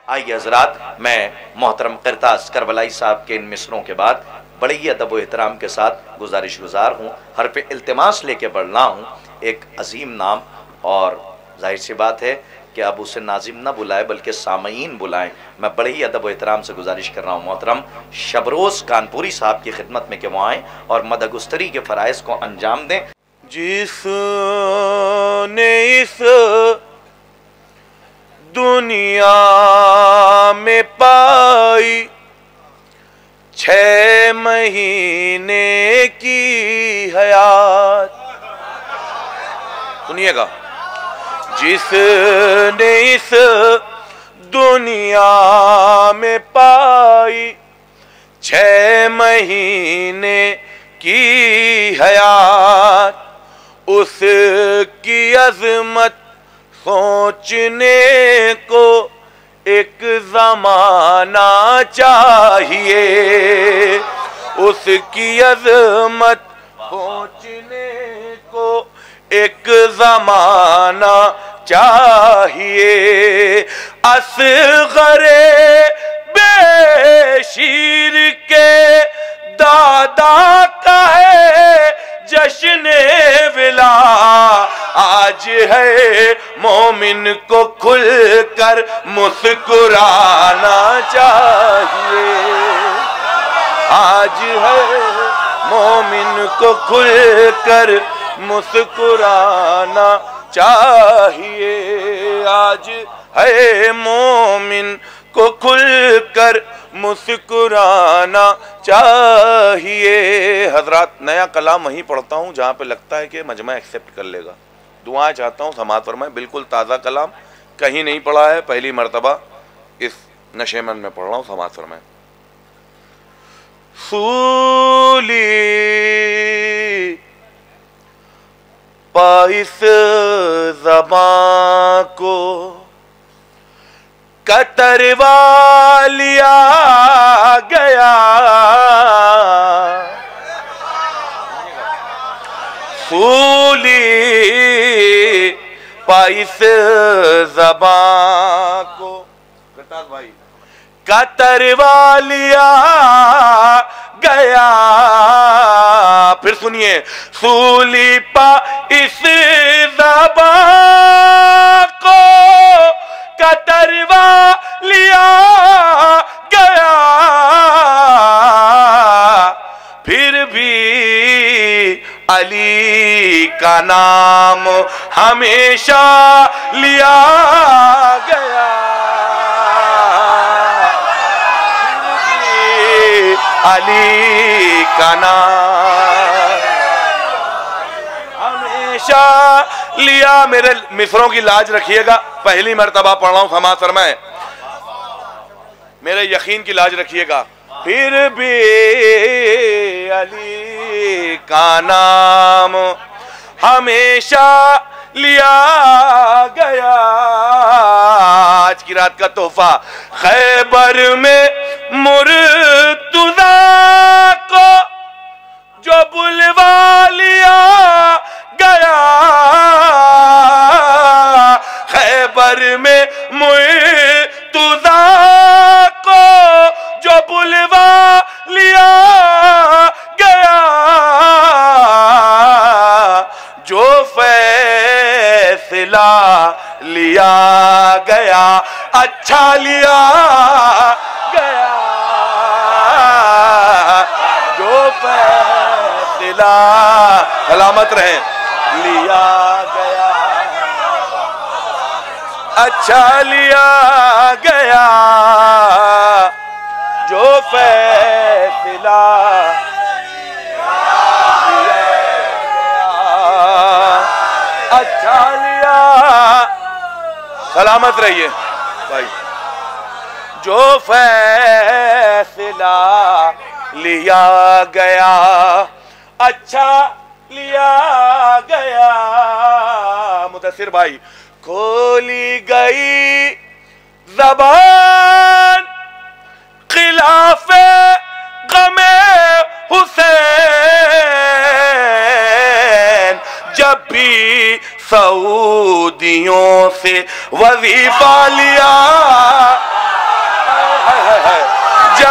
آئیے حضرات، میں محترم قرطاس کربلائی صاحب کے ان مصروں کے بعد بڑے ہی ادب و احترام کے ساتھ گزارش گزار ہوں، حرف التماس لے کے بڑھنا ہوں ایک عظیم نام، اور ظاہر سی بات ہے کہ اب اسے ناظم نہ بلائے بلکہ سامعین بلائیں۔ میں بڑے ہی ادب و احترام سے گزارش کر رہا ہوں محترم شبروز کانپوری صاحب کی خدمت میں کہ وہ آئیں اور مدگستری کے فرائض کو انجام دیں۔ جس نے اس دنیا میں پائی 6 مہینے کی حیات، سنیے گا، جس نے اس دنیا میں پائی 6 مہینے کی حیات، اس کی عظمت سوچنے کو ایک زمانہ چاہیے، اس کی عظمت سوچنے کو ایک زمانہ چاہیے، اصغر بے شیر کے دادا کا ہے جشن ولا، آج ہے مومن کو کھل کر مسکرانا چاہیے، آج ہے مومن کو کھل کر مسکرانا چاہیے، آج ہے مومن کو کھل کر مسکرانا چاہیے۔ حضرات، نیا کلام وہیں پڑھتا ہوں جہاں پہ لگتا ہے کہ مجمع ایکسیپٹ کر لے گا۔ دعائیں چاہتا ہوں سماعت فرمائیں، بالکل تازہ کلام، کہیں نہیں پڑھا ہے، پہلی مرتبہ اس نشیمن میں پڑھ رہا ہوں، سماعت فرمائیں۔ سولی پائس زباں کو کتروا لیا گیا، سولی پائس زباں کو کرتاس بھائی کتروا لیا گیا، پھر سنیے، سولی پائس زباں کو کتروا لیا گیا، پھر بھی علی کا نام ہمیشہ لیا گیا، پھر بھی علی کا نام ہمیشہ لیا۔ میرے مصروں کی لاج رکھیے گا، پہلی مرتبہ پڑھ رہا ہوں، سماعت فرمائیں، میرے یقین کی لاج رکھیے گا۔ پھر بھی علی کا نام ہمیشہ لیا گیا، آج کی رات کا تحفہ، خیبر میں مرتضیٰ کو جو بلوا لیا گیا، خیبر میں مرتضیٰ کو جو بلوا لیا گیا، جو فیصلہ لیا گیا اچھا لیا گیا، جو فیصلہ سلامت رہیں لیا گیا اچھا لیا گیا، جو فیصلہ لیا گیا اچھا لیا، سلامت رہیے بھائی، جو فیصلہ لیا گیا اچھا لیا گیا، مدثر بھائی، کھولی گئی زبان خلاف غم حسین، جب بھی سعودیوں سے وظیفہ لیا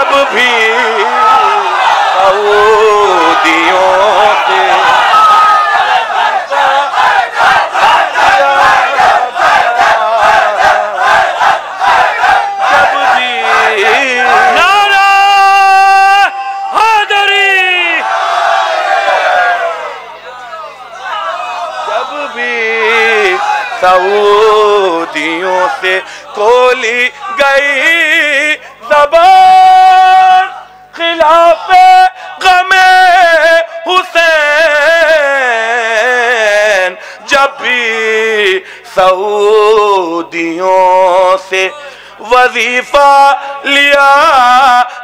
جب بھی سعودیوں سے سعودیوں سے کھولی گئی زبان خلاف غم حسین، جب بھی سعودیوں سے وظیفہ لیا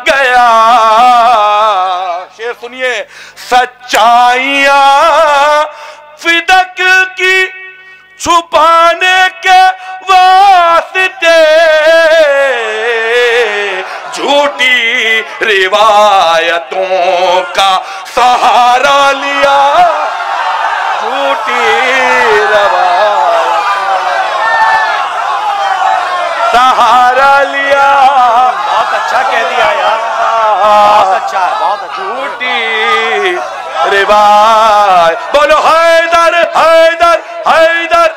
گیا. شعر سنیے. سچائیاں فدق کی چھپانے کے واسطے جھوٹی روایتوں کا سہارا لیا. جھوٹی روایتوں سہارا لیا. بہت اچھا کہہ دیا یار، بہت اچھا ہے، بہت اچھا. جھوٹی روایت. بولو حیدر حیدر حیدر.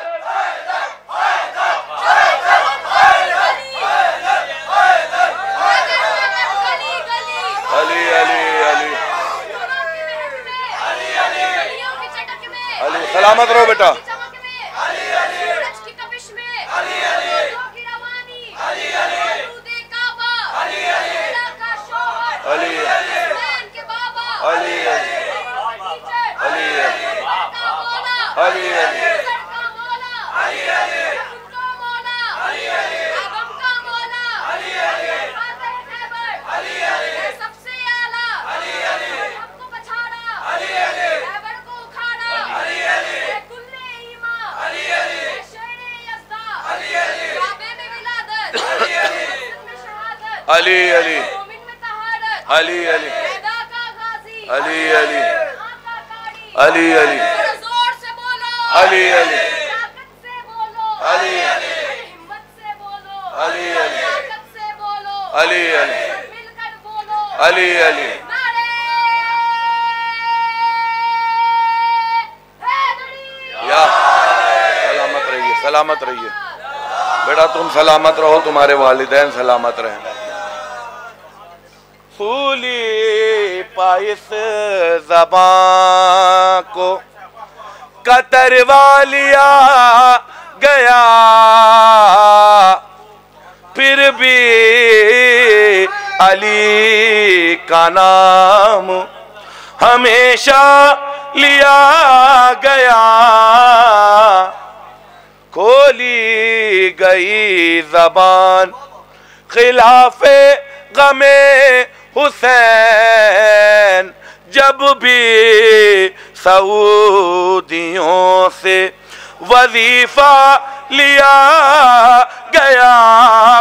علی علی علی علی. سلامت رہو بیٹا. علی علی علی علی علی علی علی علی علی علی علی علی علی علی. یا سلامت رہیے، سلامت رہیے بیٹا. تم سلامت رہو، تمہارے والدین سلامت رہیں. پھولی پائس زبان کو کتروا لیا گیا، پھر بھی علی کا نام ہمیشہ لیا گیا. کھولی گئی زبان خلاف غم حسین، جب بھی سعودیوں سے وظیفہ لیا گیا.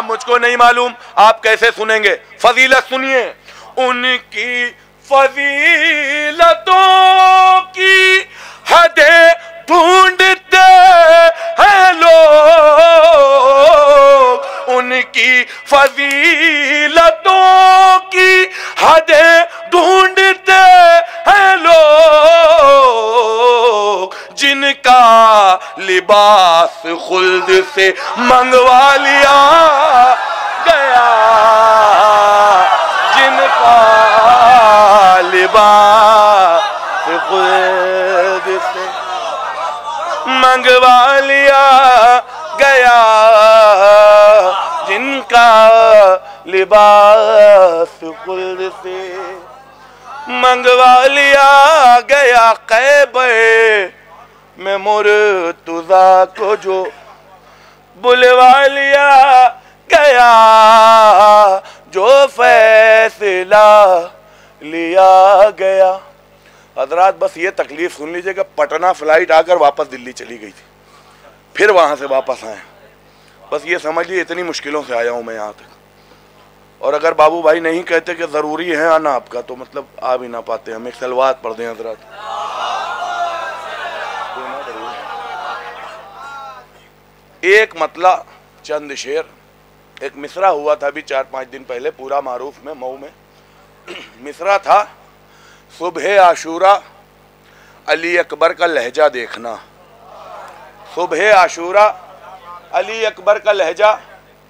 مجھ کو نہیں معلوم آپ کیسے سنیں گے. فضیلت سنیے. ان کی فضیلتوں کی حدیں ڈھونڈتے ہیں لوگ، ان کی فضیلتوں کی حدیں ڈھونڈتے ہیں لوگ، جن کا لباس خلد سے منگوا لیا گیا، جن کا لباس خلد سے منگوا لیا گیا، جن کا لباس خلد سے منگوا لیا گیا. خیبر میں مرتضیٰ کو جو بلوا لیا گیا، جو فیصلہ لیا گیا. حضرات بس یہ تکلیف سن لیجئے کہ پٹنہ فلائٹ آ کر واپس دلی چلی گئی تھی، پھر وہاں سے واپس آئے. بس یہ سمجھ لیے اتنی مشکلوں سے آیا ہوں میں یہاں تک. اور اگر بابو بھائی نہیں کہتے کہ ضروری ہے آنا آپ کا تو مطلب آ بھی نہ پاتے. ہم ایک سلوات پڑھ دیں حضرات. ایک مطلع چند شعر ایک مصرع ہوا تھا ابھی 4-5 دن پہلے پورا معروف میں مئو میں. مصرع تھا صبح عاشورہ علی اکبر کا لہجہ دیکھنا. صبح عاشورہ علی اکبر کا لہجہ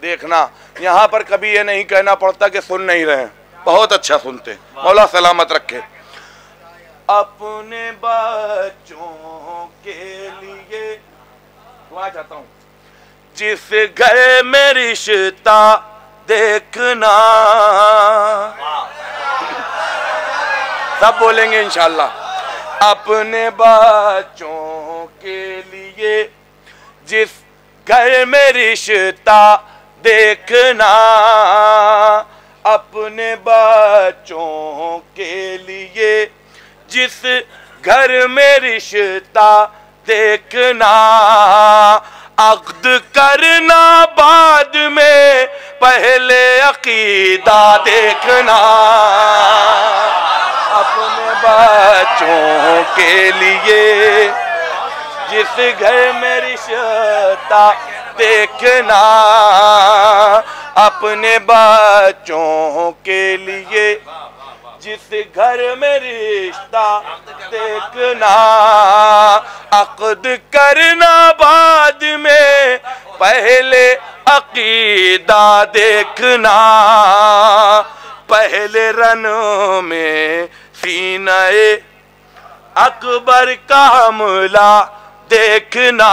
دیکھنا. یہاں پر کبھی یہ نہیں کہنا پڑتا کہ سن نہیں رہے ہیں, بہت اچھا سنتے, مولا سلامت رکھے. اپنے بچوں کے لیے دعا چاہتا ہوں, جس گھر میں رشتہ دیکھنا, سب بولیں گے انشاءاللہ. اپنے بچوں کے لیے جس گھر میں رشتہ دیکھنا, اپنے بچوں کے لیے جس گھر میں رشتہ دیکھنا, عقد کرنا بعد میں پہلے عقیدہ دیکھنا. اپنے بچوں کے لیے جس گھر میں رشتہ دیکھنا, اپنے بچوں کے لیے جس گھر میں رشتہ دیکھنا, عقد کرنا بعد میں پہلے عقیدہ دیکھنا. پہلے رن میں سینہ اکبر کا حملہ دیکھنا,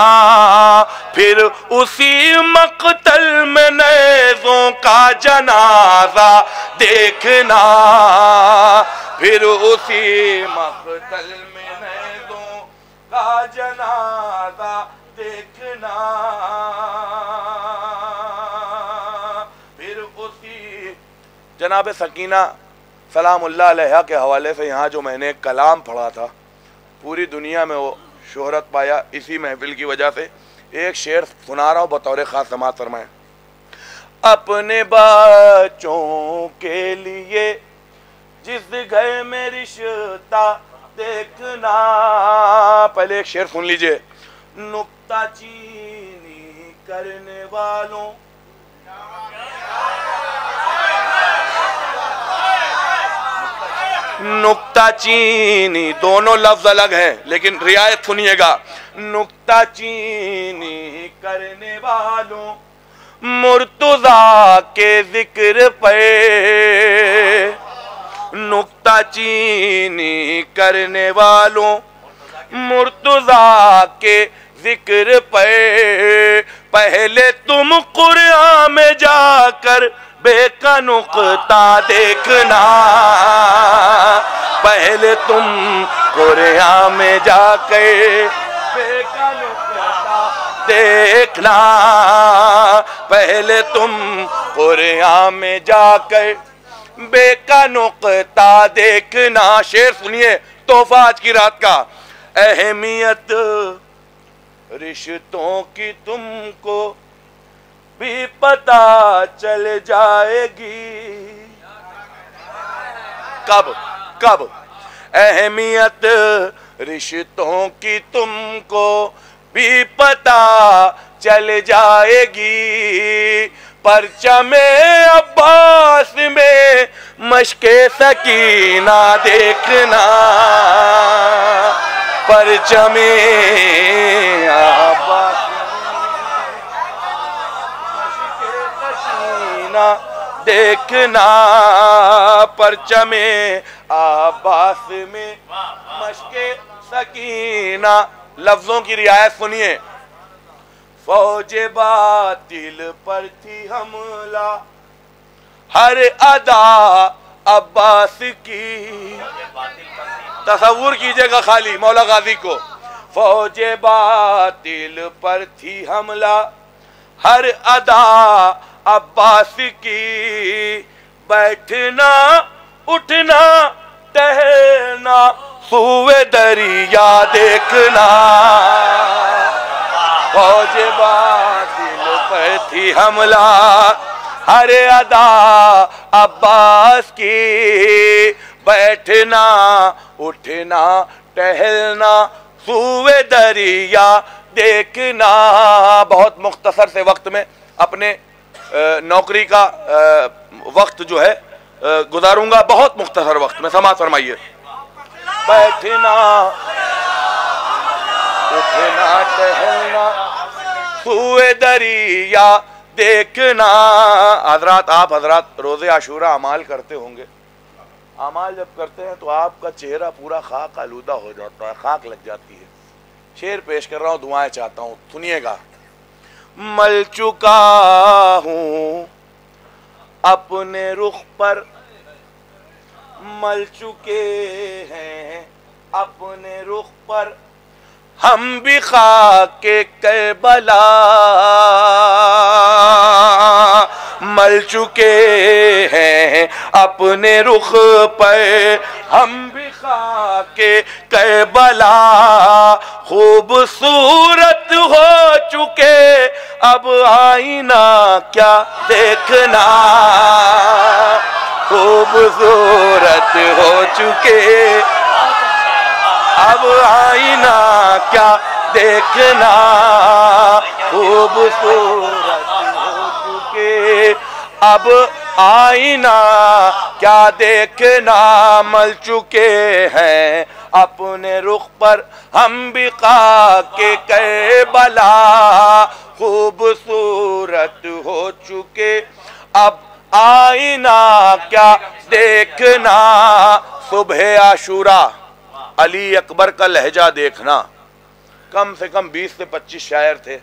پھر اسی مقتل میں نیزوں کا جنازہ دیکھنا, پھر اسی مقتل میں نیزوں کا جنازہ دیکھنا, پھر اسی. جناب سکینہ سلام اللہ علیہ کے حوالے سے یہاں جو میں نے ایک کلام پڑھا تھا, پوری دنیا میں وہ شہرت پایا اسی محفل کی وجہ سے. ایک شعر سنا رہا ہوں بطور خاص سماعت فرمائیں. اپنے بچوں کے لیے جس گھر میں رشتہ دیکھنا, پہلے ایک شعر سن لیجئے. نکتہ چینی کرنے والوں, نکتہ چینی دونوں لفظ الگ ہیں لیکن رعایت سنیے گا. نکتہ چینی کرنے والوں مرتضیٰ کے ذکر پہ, نکتہ چینی کرنے والوں مرتضیٰ کے ذکر پہ, پہلے تم قرآن میں جا کر بے کا نقطہ دیکھنا, پہلے تم قرآن میں جا کے بے کا نقطہ دیکھنا, پہلے تم قرآن میں جا کر بے کا نقطہ دیکھنا. شعر سنیے تحفہ آج کی رات کا. اہمیت رشتوں کی تم کو بھی پتہ چل جائے گی. کب کب اہمیت رشتوں کی تم کو بھی پتہ چل جائے گی. پرچم عباس میں مشق سکینہ دیکھنا, پرچم عباس دیکھنا, پرچم عباس میں مشق سکینہ. لفظوں کی رعایت سنیے. فوج باطل پر تھی حملہ ہر ادا عباس کی, تصور کیجئے گا خالی مولا غازی کو. فوج باطل پر تھی حملہ ہر ادا عباس کی, بیٹھنا اٹھنا ٹہلنا سوئے دریا دیکھنا. فوج باطل پر تھی حملہ ہر ادا عباس کی, بیٹھنا اٹھنا ٹہلنا سوئے دریا دیکھنا. بہت مختصر سے وقت میں اپنے نوکری کا وقت جو ہے گزاروں گا، بہت مختصر وقت میں، سماعت فرمائیے۔ بیٹھنا اٹھنا ٹہلنا سوئے دریا دیکھنا۔ حضرات، آپ حضرات روز عاشورہ اعمال کرتے ہوں گے، اعمال جب کرتے ہیں تو آپ کا چہرہ پورا خاک آلودہ ہو جاتا ہے، خاک لگ جاتی ہے۔ شعر پیش کر رہا ہوں، دعائیں چاہتا ہوں، سنیے گا۔ مل چکا ہوں اپنے رخ پر، مل چکے ہیں اپنے رخ پر ہم بھی خاک کربلا، مل چکے ہیں اپنے رخ پر ہم بھی خاک کربلا، خوبصورت ہو چکے اب آئینہ کیا دیکھنا، خوبصورت ہو چکے اب آئینہ کیا دیکھنا، خوبصورت ہو چکے اب آئینہ کیا دیکھنا، مل چکے ہیں اپنے رخ پر ہم بھی خاک کربلا، خوبصورت ہو چکے اب آئینہ کیا دیکھنا۔ صبح عاشورہ علی اکبر کا لہجہ دیکھنا، کم سے کم 20 سے 25 شاعر تھے،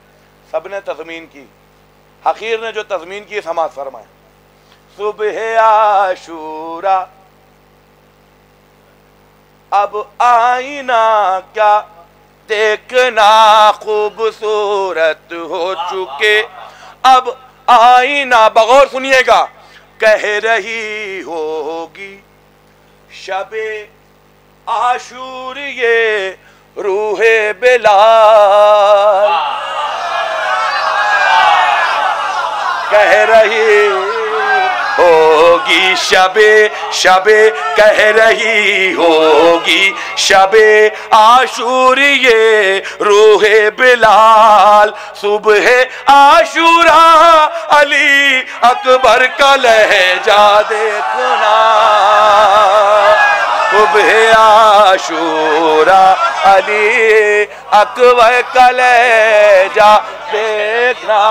سب نے تضمین کی، حقیر نے جو تضمین کی سماعت فرمائے۔ صبح عاشورہ اب آئینہ کیا دیکھنا، خوبصورت ہو چکے اب آئینہ، بغور سنیے گا۔ کہہ رہی ہوگی شب عاشور یہ روح بلال، کہہ رہی ہوگی شب کہہ رہی ہوگی شب عاشور یہ روح بلال، صبح عاشورہ علی اکبر کا لہجہ دیکھنا، صبح عاشورہ علی اکبر کا لہجہ دیکھنا،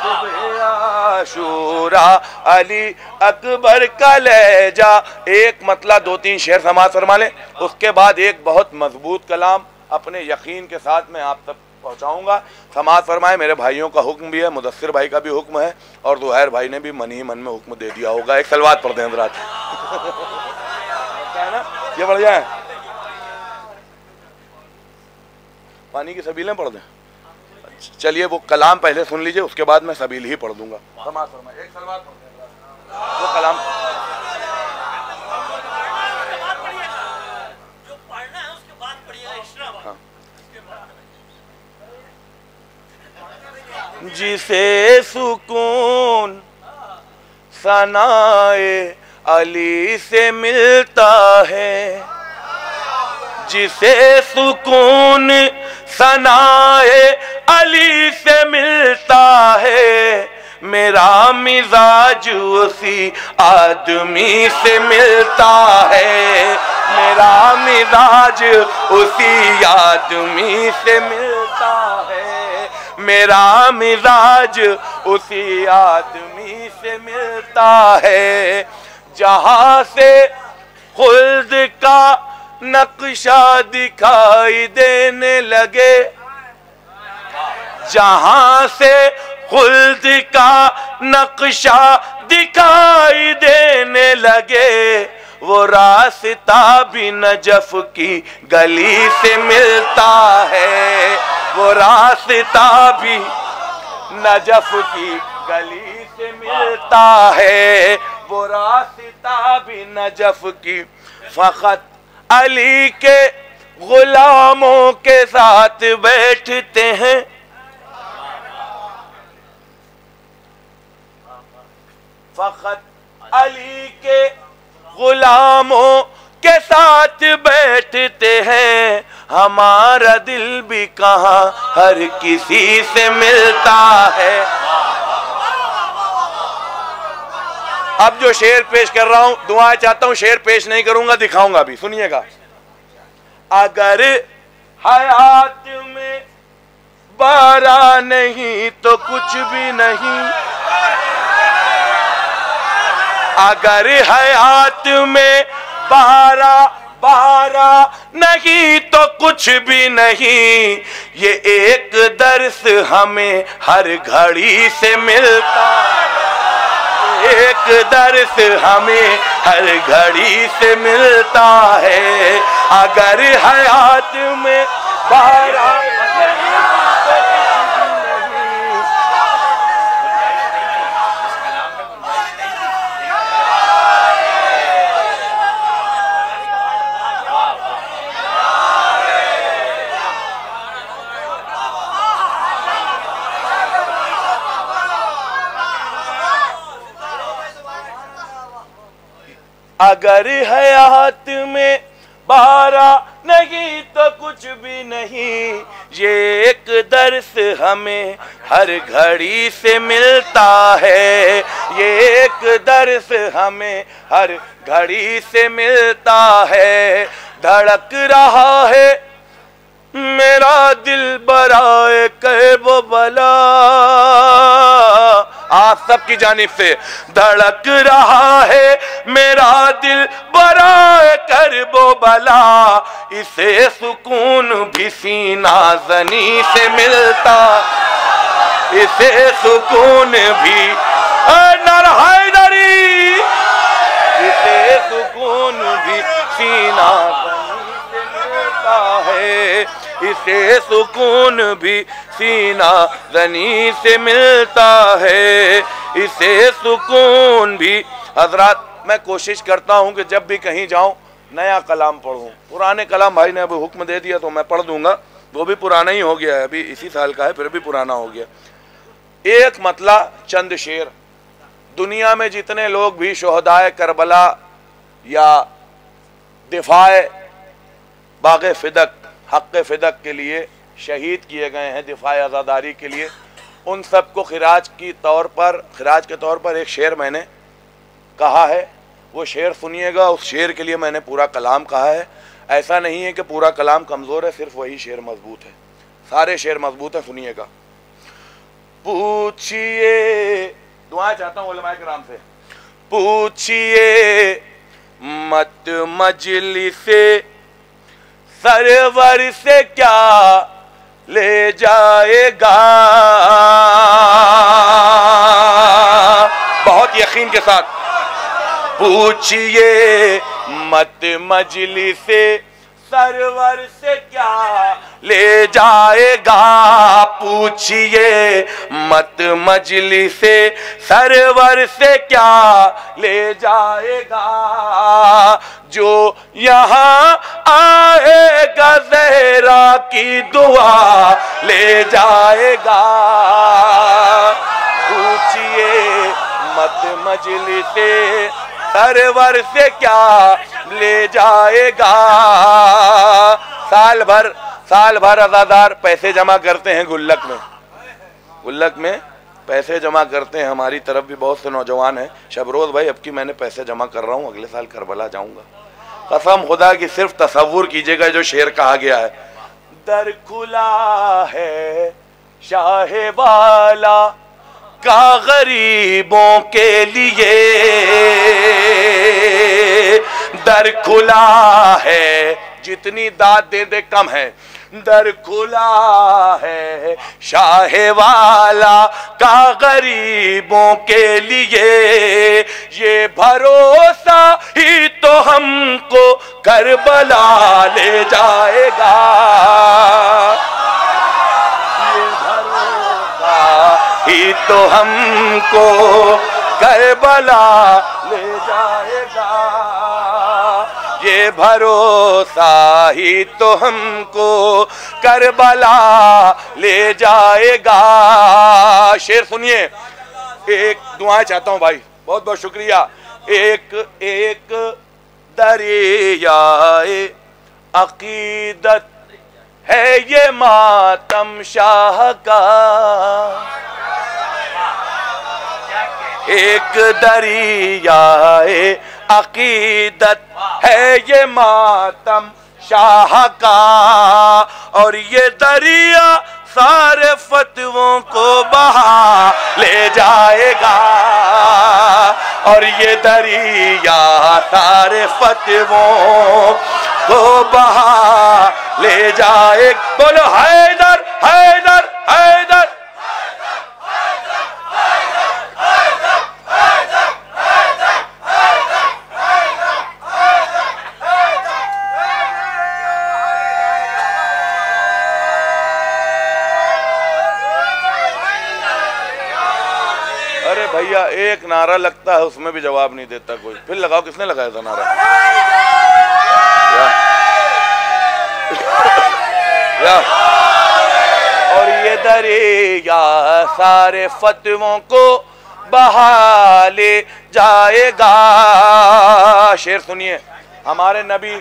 صبح عاشورہ علی اکبر کا لہجہ۔ ایک مطلع 2-3 شعر سماعت فرما لیں، اس کے بعد ایک بہت مضبوط کلام اپنے یقین کے ساتھ میں آپ تک پہنچاؤں گا، سماعت فرمائے۔ میرے بھائیوں کا حکم بھی ہے، مدثر بھائی کا بھی حکم ہے، اور زہیر بھائی نے بھی من ہی من میں حکم دے دیا ہوگا۔ ایک صلوات پڑھ دیں حضرات، یہ پڑھ جائیں، پانی کی سبیلیں پڑھ دیں۔ چلیے وہ کلام پہلے سن لیجئے، اس کے بعد میں سبیل ہی پڑھ دوں گا۔ سماعت فرمائے، ایک صلوات پڑھ دیں وہ کلام۔ جو پڑھنا ہے اس کے بعد پڑھیے گا۔ جسے سکون ثنائے علی سے ملتا ہے، جسے سکون ثنائے علی سے ملتا ہے، میرا مزاج اسی آدمی سے ملتا ہے، میرا مزاج اسی آدمی سے ملتا ہے، میرا مزاج اسی آدمی سے ملتا ہے، جہاں سے خلد کا نقشہ دکھائی دینے لگے، جہاں سے خلد کا نقشہ دکھائی دینے لگے، وہ راستہ بھی نجف کی گلی سے ملتا ہے، وہ راستہ بھی نجف کی گلی سے ملتا ہے، وہ راستہ بھی نجف کی۔ فقط علی کے غلاموں کے ساتھ بیٹھتے ہیں، فقط علی کے غلاموں کے ساتھ بیٹھتے ہیں، ہمارا دل بھی کہاں ہر کسی سے ملتا ہے، اب جو شعر پیش کر رہا ہوں دعائیں چاہتا ہوں، شعر پیش نہیں کروں گا، دکھاؤں گا بھی، سنیے گا۔ اگر حیات میں بارہ نہیں تو کچھ بھی نہیں، اگر حیات میں بارہ نہیں تو کچھ بھی نہیں، یہ ایک درس ہمیں ہر گھڑی سے ملتا، ایک درس ہمیں ہر گھڑی سے ملتا ہے۔ اگر حیات میں بارہ اگر حیات میں بارہ نہیں تو کچھ بھی نہیں، یہ ایک درس ہمیں ہر گھڑی سے ملتا ہے، یہ ایک درس ہمیں ہر گھڑی سے ملتا ہے۔ دھڑک رہا ہے میرا دل برائے کرب و بلا، آپ سب کی جانب سے دھڑک رہا ہے میرا دل برائے کرب و بلا، اسے سکون بھی سینہ زنی سے ملتا، اسے سکون بھی نعرہ حیدری، اسے سکون بھی سینہ زنی سے ملتا ہے، اسے سکون بھی سینہ زنی سے ملتا ہے، اسے سکون بھی۔ حضرات میں کوشش کرتا ہوں کہ جب بھی کہیں جاؤں نیا کلام پڑھوں، پرانے کلام بھائی نے ابھی حکم دے دیا تو میں پڑھ دوں گا، وہ بھی پرانا ہی ہو گیا ہے، ابھی اسی سال کا ہے پھر بھی پرانا ہو گیا۔ ایک مطلع چند شعر، دنیا میں جتنے لوگ بھی شہدائے کربلا یا دفاع باغ فدق، حق فدق کے لیے شہید کیے گئے ہیں، دفاع آزاداری کے لیے، ان سب کو خراج کے طور پر ایک شعر میں نے کہا ہے، وہ شعر سنیے گا۔ اس شعر کے لیے میں نے پورا کلام کہا ہے، ایسا نہیں ہے کہ پورا کلام کمزور ہے، صرف وہی شعر مضبوط ہے، سارے شعر مضبوط ہیں، سنیے گا۔ پوچھئے، دعائیں چاہتا ہوں علماء کرام سے، پوچھئے مت مجلس سرور سے کیا لے جائے گا، بہت یقین کے ساتھ پوچھئے مت مجلس سرور سے کیا لے جائے گا، پوچھئے مت مجلس سرور سے کیا لے جائے گا، جو یہاں آئے گا زہرا کی دعا لے جائے گا، پوچھئے مت مجلس سرور سے کیا لے جائے گا۔ سال بھر عزادار پیسے جمع کرتے ہیں گلک میں پیسے جمع کرتے ہیں، ہماری طرف بھی بہت سے نوجوان ہیں، شبروز بھائی اب کی میں نے پیسے جمع کر رہا ہوں، اگلے سال کربلا جاؤں گا، قسم خدا کی صرف تصور کیجئے گا جو شعر کہا گیا ہے۔ در کھلا ہے شاہ والا کا غریبوں کے لیے، در کھلا ہے، جتنی داد دے دے کم ہے، در کھلا ہے شاہ والا کا غریبوں کے لیے، یہ بھروسہ ہی تو ہم کو کربلا لے جائے گا، یہ بھروسہ ہی تو ہم کو کربلا لے جائے گا، یہ بھروسہ ہی تو ہم کو کربلا لے جائے گا۔ شعر سنیے، ایک دعائیں چاہتا ہوں بھائی، بہت بہت شکریہ۔ ایک دریائے عقیدت ہے یہ ماتم شاہ کا، ایک دریائے عقیدت ہے یہ ماتم شاہ کا، اور یہ دریا سارے فتووں کو بہا لے جائے گا، اور یہ دریا سارے فتووں کو بہا لے جائے گا۔ بولو حیدر حیدر حیدر۔ ارے بھیا ایک نعرہ لگتا ہے اس میں بھی جواب نہیں دیتا کوئی، پھر لگاؤ، کس نے لگایا تھا نعرہ؟ اور یہ دریا سارے فتووں کو بہا لے جائے گا۔ شعر سنیے، ہمارے نبی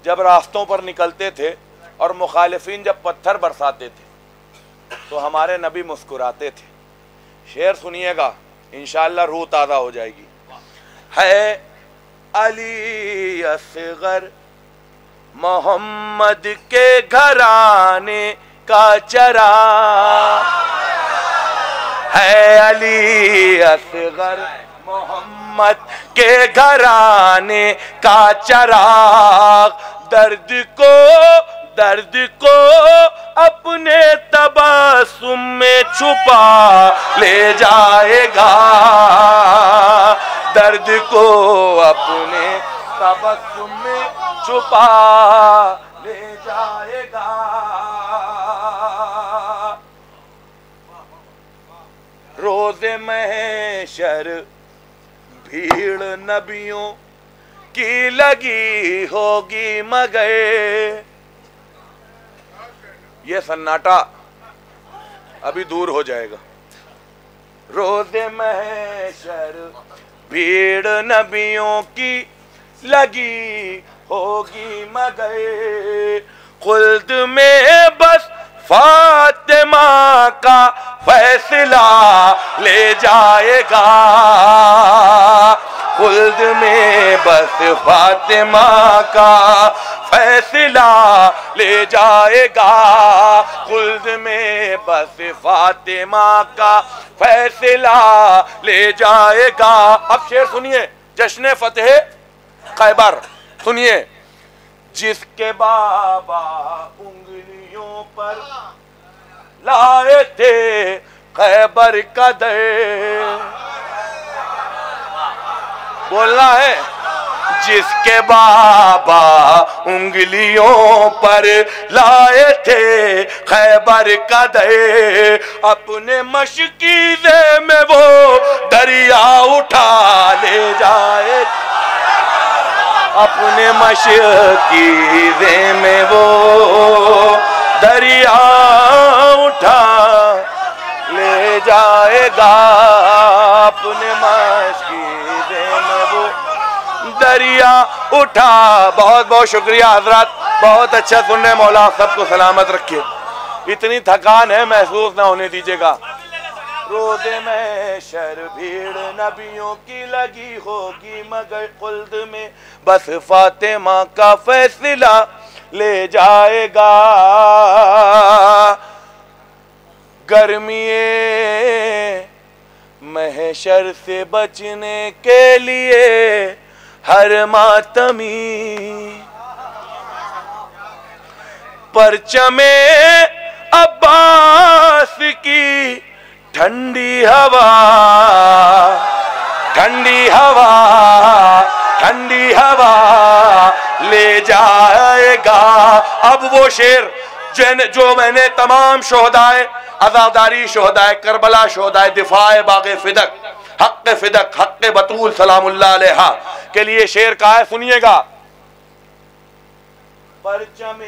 جب راستوں پر نکلتے تھے اور مخالفین جب پتھر برساتے تھے تو ہمارے نبی مسکراتے تھے۔ شعر سنیے گا، انشاءاللہ روح تازہ ہو جائے گی۔ ہے علی اصغر محمد کے گھرانے کا چراغ، ہے علی اصغر محمد کے گھرانے کا چراغ، درد کو اپنے تبسم میں چھپا لے جائے گا، درد کو اپنے تبسم میں چھپا لے جائے گا۔ روز محشر بھیڑ نبیوں کی لگی ہوگی مگر یہ سناٹا ابھی دور ہو جائے گا۔ روز محشر بھیڑ نبیوں کی لگی ہوگی مگر خلد میں بس فاطمہ کا فیصلہ لے جائے گا، خلد میں بس فاطمہ کا فیصلہ لے جائے گا، خلد میں بس فاطمہ کا فیصلہ لے جائے گا۔ اب شعر سنیے، جشن فتح خیبر سنیے۔ جس کے بابا انگلیوں پر لائے تھے خیبر کا در، بولنا ہے، جس کے بابا انگلیوں پر لائے تھے خیبر کا در، اپنے مشکیزے میں وہ دریا اٹھا لے جائے، اپنے مشکیزے میں وہ دریا اٹھا لے جائے گا، اپنے مشکیزے میں وہ دریا اٹھا۔ بہت بہت شکریہ حضرات، بہت اچھا سن رہے، مولا سب کو سلامت رکھے، اتنی تھکان ہے محسوس نہ ہونے دیجیے گا۔ روز محشر بھیڑ نبیوں کی لگی ہوگی مگر خلد میں بس فاطمہ کا فیصلہ لے جائے گا، گرمی محشر سے بچنے کے لیے ہر ماتمی پرچم عباس کی ٹھنڈی ہوا، ٹھنڈی ہوا، ٹھنڈی ہوا لے جائے گا۔ اب وہ شعر جو میں نے تمام شہدائے عزاداری، شہدائے کربلا، شہدائے دفاع باغ فدق، حق بطول سلام اللہ علیہ کے لیے شعر کہا ہے، سنیے گا۔ پرچم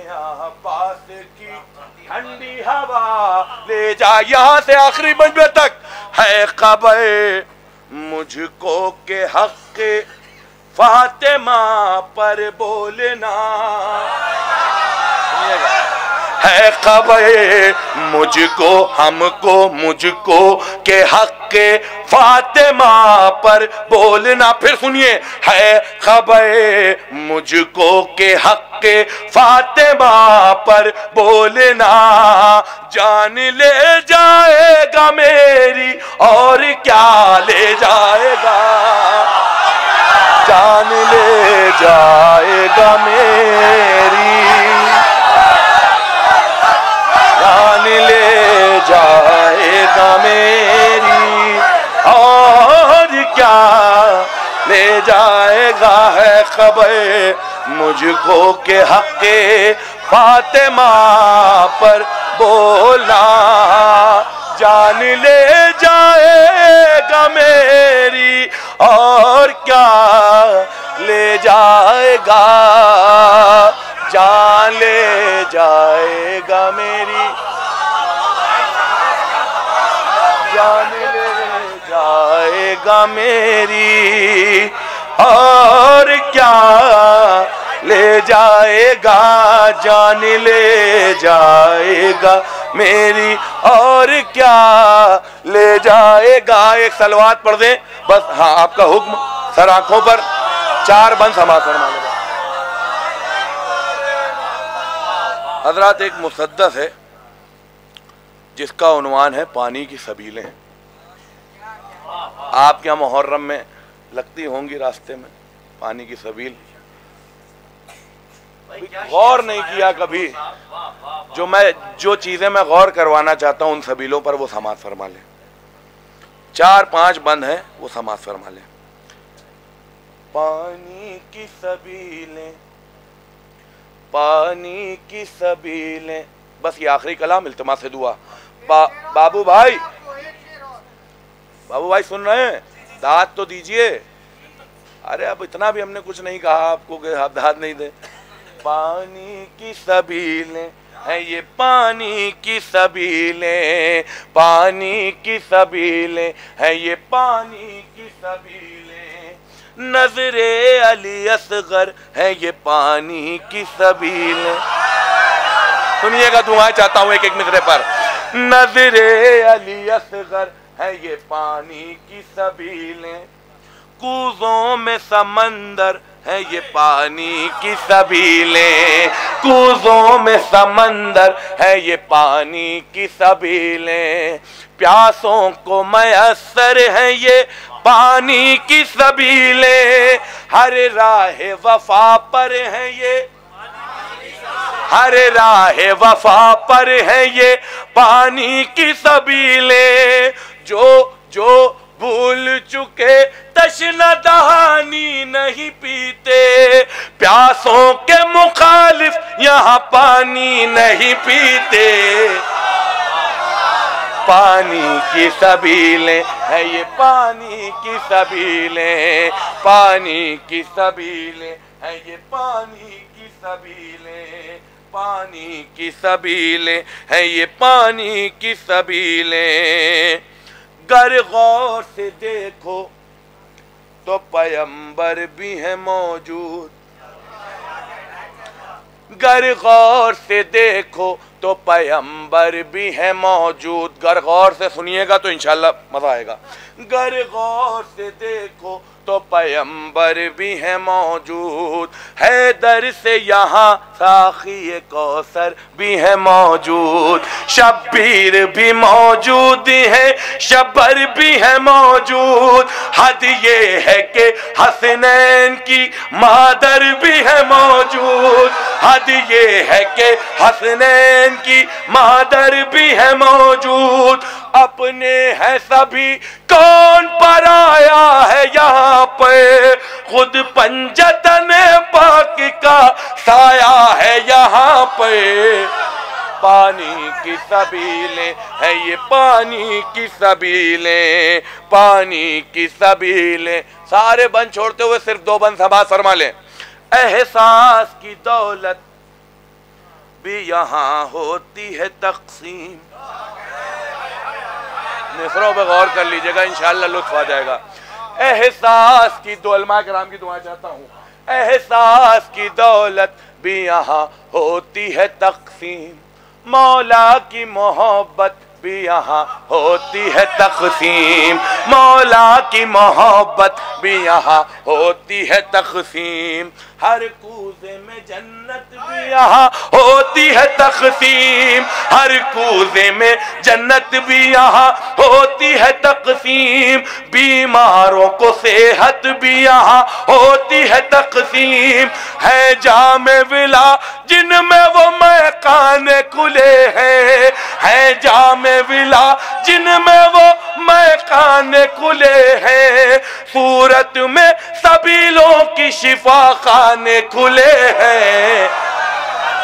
عباس کی ٹھنڈی ہوا لے جا، یہاں سے آخری مجمع تک ہے خبر مجھ کو کہ حق فاطمہ پر بولنا، ہے خبر مجھ کو، ہم کو، مجھ کو کہ حق فاطمہ پر بولنا. پھر سنیے، ہے خبر مجھ کو کہ حق فاطمہ پر بولنا جان لے جائے گا میری اور کیا لے جائے گا، جان لے جائے گا میری، جان لے جائے گا میری اور کیا لے جائے گا. ہے خبر مجھ کو کہ حق فاطمہ پر بولا جان لے جائے گا میری اور کیا لے جائے گا، جان لے جائے گا میری، جان لے جائے گا میری اور کیا لے جائے گا، جان لے جائے گا میری اور کیا لے جائے گا. ایک صلوات پڑھ دیں بس. ہاں آپ کا حکم. سر آنکھوں پر 4 بند سماعت فرما لیں. حضرات ایک مسدس ہے جس کا عنوان ہے پانی کی سبیلیں. آپ کیا محرم میں لگتی ہوں گی راستے میں پانی کی سبیل؟ غور نہیں کیا کبھی. جو چیزیں میں غور کروانا چاہتا ہوں ان سبیلوں پر وہ سماعت فرما لیں. 4-5 بند ہیں وہ سماعت فرما لیں. پانی کی سبیلیں، پانی کی سبیلیں. بس یہ آخری کلام التماس سے دعا. بابو بھائی، بابو بھائی سن رہے ہیں؟ داد تو دیجئے. ارے اب اتنا بھی ہم نے کچھ نہیں کہا آپ کو کہ آپ داد نہیں دیں. پانی کی سبیلیں ہیں یہ، پانی کی سبیلیں، پانی کی سبیلیں ہیں یہ، پانی کی سبیلیں. نظر علی اصغر ہے یہ پانی کی سبیلیں. سنیے گا، دعائیں چاہتا ہوں ایک ایک مصرے پر. نظر علی اصغر ہے یہ پانی کی سبیلیں، کوزوں میں سمندر ہے یہ پانی کی سبیلیں، کوزوں میں سمندر ہے یہ پانی کی سبیلیں. پیاسوں کو میسر ہے یہ پانی کی سبیلیں، ہر راہ وفا پر ہے یہ، ہر راہ وفا پر ہے یہ پانی کی سبیلیں. جو بھول چکے تشنہ دہانی نہیں پیتے، پیاسوں کے مخالف یہاں پانی نہیں پیتے. پانی کی سبیلیں ہے یہ، پانی کی سبیلیں، پانی کی سبیلیں ہے یہ، پانی کی سبیلیں، پانی کی سبیلیں ہے یہ، پانی کی سبیلیں. گر غور سے دیکھو تو پیغمبر بھی ہے موجود، گر غور سے دیکھو تو پیغمبر بھی ہے موجود. گر غور سے سنیے گا تو انشاءاللہ مزہ آئے گا. گر غور سے دیکھو تو پیغمبر بھی ہے موجود، حیدر سے یہاں ساقی کوثر بھی ہے موجود، شبیر بھی موجود ہے، شبر بھی ہے موجود. حد یہ ہے کہ حسنین کی مادر بھی ہے موجود، حد یہ ہے کہ حسنین کی مادر بھی ہے موجود. اپنے ہے سبھی کون پر آیا ہے یہاں پہ، خود پنجتن پاک کا سایہ ہے یہاں پہ. پانی کی سبیلیں ہے یہ، پانی کی سبیلیں، پانی کی سبیلیں. سارے بند چھوڑتے ہوئے صرف 2 بند سماعت فرما لیں. احساس کی دولت بھی یہاں ہوتی ہے تقسیم. مصروں پہ غور کر لیجئے گا، انشاءاللہ لطف آ جائے گا. احساس کی علماء کرام کی دعا چاہتا ہوں. احساس کی دولت بھی یہاں ہوتی ہے تقسیم، مولا کی محبت بھی یہاں ہوتی ہے تقسیم، مولا کی محبت بھی یہاں ہوتی ہے تقسیم، ہر کوزے میں جنت بھی یہاں ہوتی ہے تقسیم، ہر کوزے میں جنت بھی یہاں ہوتی ہے تقسیم، بیماروں کو صحت بھی یہاں ہوتی ہے تقسیم، ہے جام ولا جن میں وہ میخانے کھلے ہیں، ہے جام ولا جن میں وہ میخانے کھلے ہیں، صورت میں سبیلوں کی شفا خانے کھلے ہیں،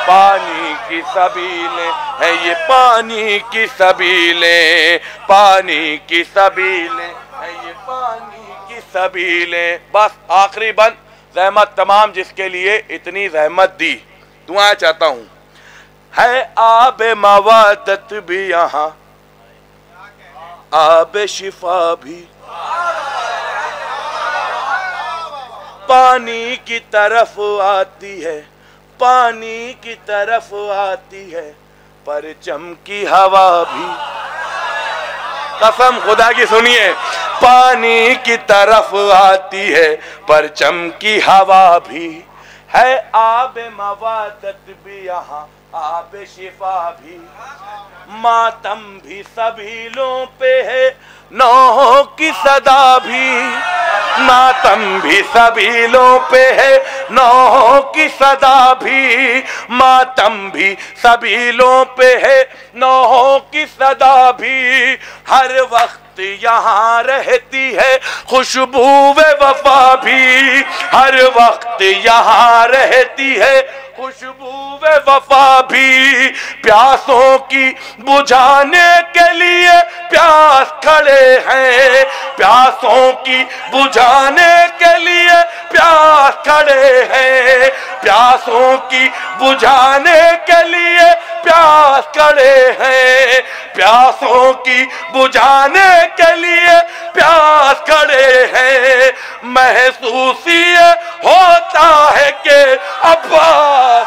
پانی کی سبیلیں ہیں یہ پانی کی سبیلیں، پانی کی سبیلیں ہیں یہ پانی کی سبیلیں۔ بس آخری بند، زحمت تمام جس کے لیے اتنی زحمت دی، دعائیں چاہتا ہوں، ہے آب موادت بھی یہاں، آب شفا بھی، پانی کی طرف آتی ہے، پانی کی طرف آتی ہے، پرچم کی ہوا بھی، قسم خدا کی سنیے، پانی کی طرف آتی ہے، پرچم کی ہوا بھی، ہے آب موادت بھی یہاں، آب شفا بھی، ماتم بھی سبیلوں پہ ہے، نوحوں کی صدا بھی، ماتم بھی سبیلوں پہ ہے، نوحوں کی صدا بھی، ماتم بھی سبیلوں پہ ہے، نوحوں کی صدا بھی، ہر وقت یہاں رہتی ہے خوشبو وفا بھی، ہر وقت یہاں رہتی ہے خوشبو وفا بھی، پیاسوں کی بجھانے کے لیے پیاس کھڑے ہیں، پیاسوں کی بجھانے کے لیے پیاس کھڑے ہیں، پیاسوں کی بجھانے کے لیے پیاس کھڑے ہیں، پیاسوں کی بجھانے کے لیے پیاس کھڑے ہیں، محسوس یہ ہوتا ہے کہ عباس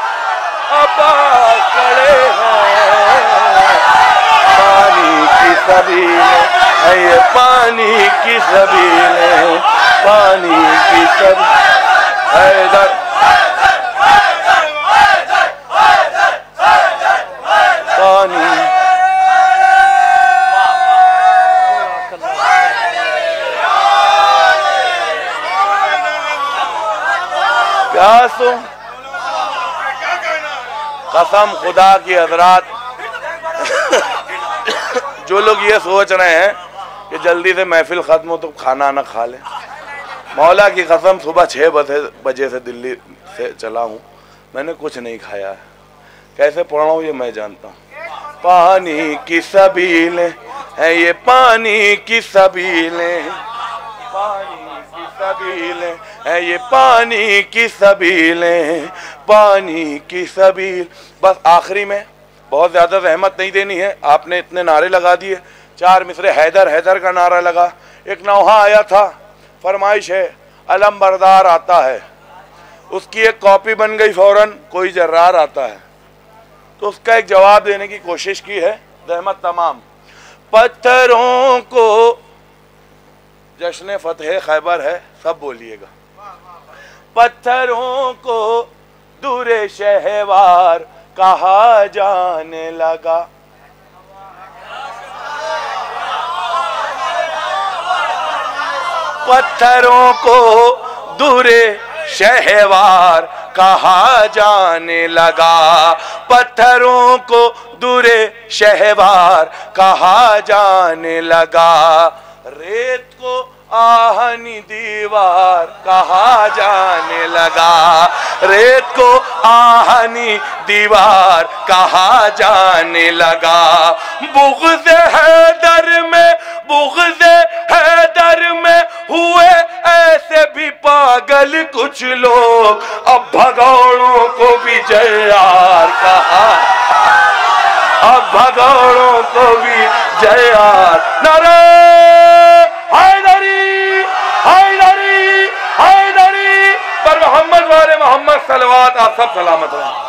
کھڑے ہیں، پانی کی سبیلیں ہے یہ پانی کی سبیلیں، پانی کی سبیلیں، حیدر پانی، پیاسوں، قسم خدا کی حضرات، جو لوگ یہ سوچ رہے ہیں کہ جلدی سے محفل ختم ہو تو کھانا نہ کھا لیں، مولا کی قسم صبح 6 بجے سے دلی سے چلا ہوں، میں نے کچھ نہیں کھایا ہے، کیسے پڑھ رہا ہوں یہ میں جانتا ہوں، پانی کی سبیلیں ہیں یہ پانی کی سبیلیں، پانی کی سبیلیں ہیں یہ پانی کی سبیلیں، پانی کی سبیل۔ بس آخری میں بہت زیادہ زحمت نہیں دینی ہے، آپ نے اتنے نعرے لگا دیے، 4 مصرے حیدر حیدر کا نعرہ لگا، ایک نوحہ آیا تھا، فرمائش ہے علم بردار آتا ہے، اس کی ایک کاپی بن گئی، فوراً کوئی جرار آتا ہے، تو اس کا ایک جواب دینے کی کوشش کی ہے، زحمت تمام۔ پتھروں کو، جشن فتح خیبر ہے، سب بولیے گا، پتھروں کو دور شہوار کہا جانے لگا، پتھروں کو دور شہوار کہا جانے لگا، پتھروں کو دور شہوار کہا جانے لگا، ریت کو آہنی دیوار کہا جانے لگا، ریت کو آہنی دیوار کہا جانے لگا، بغض حیدر میں، بغض حیدر میں ہوئے ایسے بھی پاگل کچھ لوگ، اب بھگوڑوں کو بھی جیار کہا، اب بھگوڑوں کو بھی جیار، نعرہ حیدری حیدری حیدری پر محمد والے محمد صلوات، آپ سب سلامت رہیں۔